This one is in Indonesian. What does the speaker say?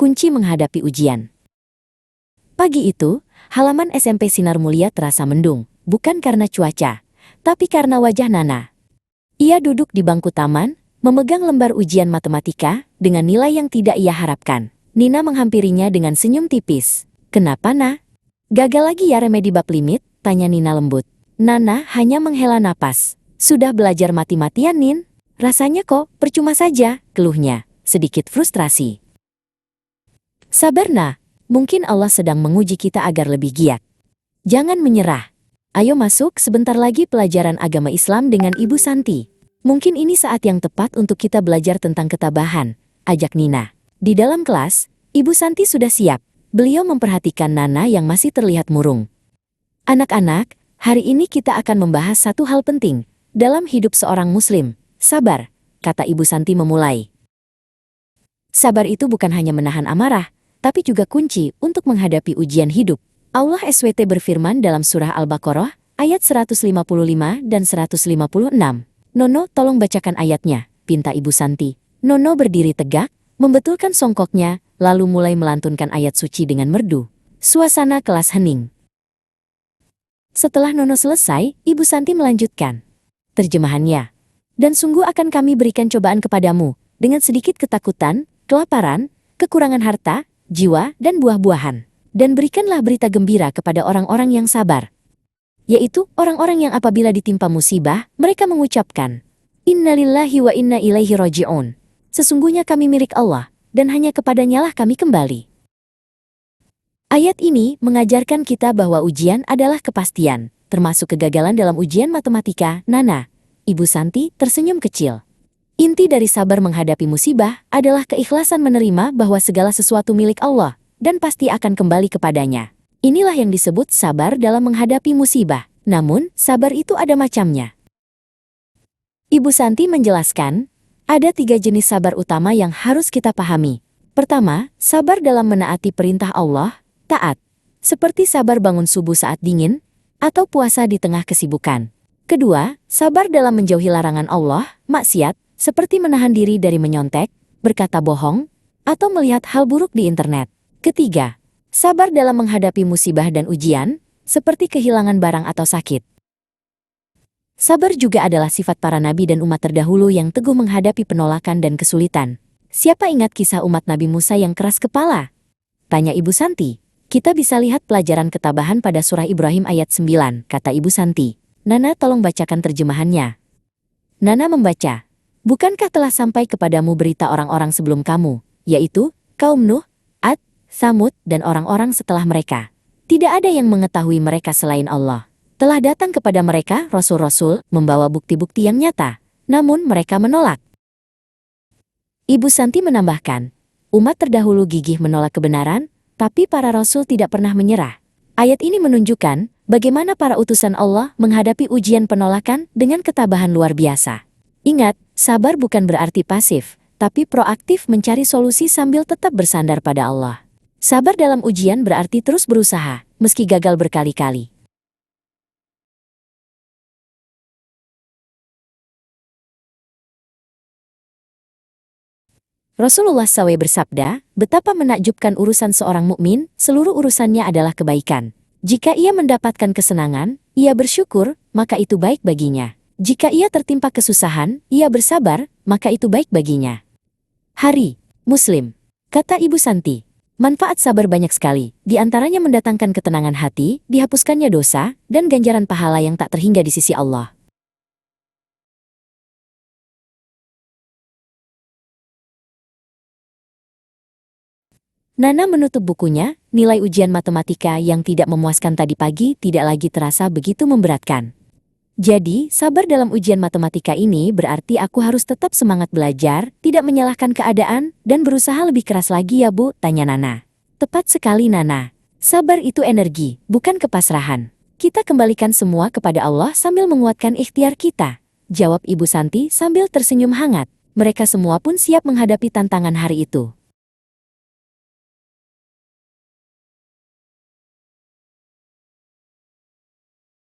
kunci menghadapi ujian. Pagi itu, halaman SMP Sinar Mulia terasa mendung, bukan karena cuaca, tapi karena wajah Nana. Ia duduk di bangku taman, memegang lembar ujian matematika dengan nilai yang tidak ia harapkan. Nina menghampirinya dengan senyum tipis. "Kenapa, Na? Gagal lagi ya remedi bab limit?" tanya Nina lembut. Nana hanya menghela napas. "Sudah belajar mati-matian, Nin? Rasanya kok percuma saja," keluhnya, sedikit frustrasi. "Sabar, Na. Mungkin Allah sedang menguji kita agar lebih giat. Jangan menyerah. Ayo masuk, sebentar lagi pelajaran agama Islam dengan Ibu Santi. Mungkin ini saat yang tepat untuk kita belajar tentang ketabahan," ajak Nina. Di dalam kelas, Ibu Santi sudah siap. Beliau memperhatikan Nana yang masih terlihat murung. "Anak-anak, hari ini kita akan membahas satu hal penting dalam hidup seorang Muslim. Sabar," kata Ibu Santi memulai. Sabar itu bukan hanya menahan amarah, tapi juga kunci untuk menghadapi ujian hidup. Allah SWT berfirman dalam surah Al-Baqarah, ayat 155 dan 156. "Nono, tolong bacakan ayatnya," pinta Ibu Santi. Nono berdiri tegak, membetulkan songkoknya, lalu mulai melantunkan ayat suci dengan merdu. Suasana kelas hening. Setelah Nono selesai, Ibu Santi melanjutkan. Terjemahannya. "Dan sungguh akan kami berikan cobaan kepadamu, dengan sedikit ketakutan, kelaparan, kekurangan harta, jiwa, dan buah-buahan. Dan berikanlah berita gembira kepada orang-orang yang sabar. Yaitu orang-orang yang apabila ditimpa musibah, mereka mengucapkan, 'Innalillahi wa inna ilaihi raji'un.' Sesungguhnya kami milik Allah, dan hanya kepadanya-lah kami kembali." Ayat ini mengajarkan kita bahwa ujian adalah kepastian, termasuk kegagalan dalam ujian matematika. "Nana," Ibu Santi tersenyum kecil. "Inti dari sabar menghadapi musibah adalah keikhlasan menerima bahwa segala sesuatu milik Allah, dan pasti akan kembali kepadanya. Inilah yang disebut sabar dalam menghadapi musibah. Namun, sabar itu ada macamnya." Ibu Santi menjelaskan, ada 3 jenis sabar utama yang harus kita pahami. Pertama, sabar dalam menaati perintah Allah, taat, seperti sabar bangun subuh saat dingin, atau puasa di tengah kesibukan. Kedua, sabar dalam menjauhi larangan Allah, maksiat, seperti menahan diri dari menyontek, berkata bohong, atau melihat hal buruk di internet. Ketiga, sabar dalam menghadapi musibah dan ujian, seperti kehilangan barang atau sakit. Sabar juga adalah sifat para nabi dan umat terdahulu yang teguh menghadapi penolakan dan kesulitan. Siapa ingat kisah umat Nabi Musa yang keras kepala? Tanya Ibu Santi. "Kita bisa lihat pelajaran ketabahan pada surah Ibrahim ayat 9, kata Ibu Santi. Nana, tolong bacakan terjemahannya. Nana membaca. "Bukankah telah sampai kepadamu berita orang-orang sebelum kamu, yaitu kaum Nuh, Ad, Tsamud, dan orang-orang setelah mereka? Tidak ada yang mengetahui mereka selain Allah. Telah datang kepada mereka rasul-rasul membawa bukti-bukti yang nyata, namun mereka menolak." Ibu Santi menambahkan, umat terdahulu gigih menolak kebenaran, tapi para rasul tidak pernah menyerah. Ayat ini menunjukkan bagaimana para utusan Allah menghadapi ujian penolakan dengan ketabahan luar biasa. Ingat, sabar bukan berarti pasif, tapi proaktif mencari solusi sambil tetap bersandar pada Allah. Sabar dalam ujian berarti terus berusaha, meski gagal berkali-kali. Rasulullah SAW bersabda, betapa menakjubkan urusan seorang mukmin, seluruh urusannya adalah kebaikan. Jika ia mendapatkan kesenangan, ia bersyukur, maka itu baik baginya. Jika ia tertimpa kesusahan, ia bersabar, maka itu baik baginya. Hari Muslim, kata Ibu Santi. Manfaat sabar banyak sekali, di antaranya mendatangkan ketenangan hati, dihapuskannya dosa, dan ganjaran pahala yang tak terhingga di sisi Allah. Nana menutup bukunya, nilai ujian matematika yang tidak memuaskan tadi pagi tidak lagi terasa begitu memberatkan. Jadi, sabar dalam ujian matematika ini berarti aku harus tetap semangat belajar, tidak menyalahkan keadaan, dan berusaha lebih keras lagi ya Bu, tanya Nana. Tepat sekali Nana. Sabar itu energi, bukan kepasrahan. Kita kembalikan semua kepada Allah sambil menguatkan ikhtiar kita, jawab Ibu Santi sambil tersenyum hangat. Mereka semua pun siap menghadapi tantangan hari itu.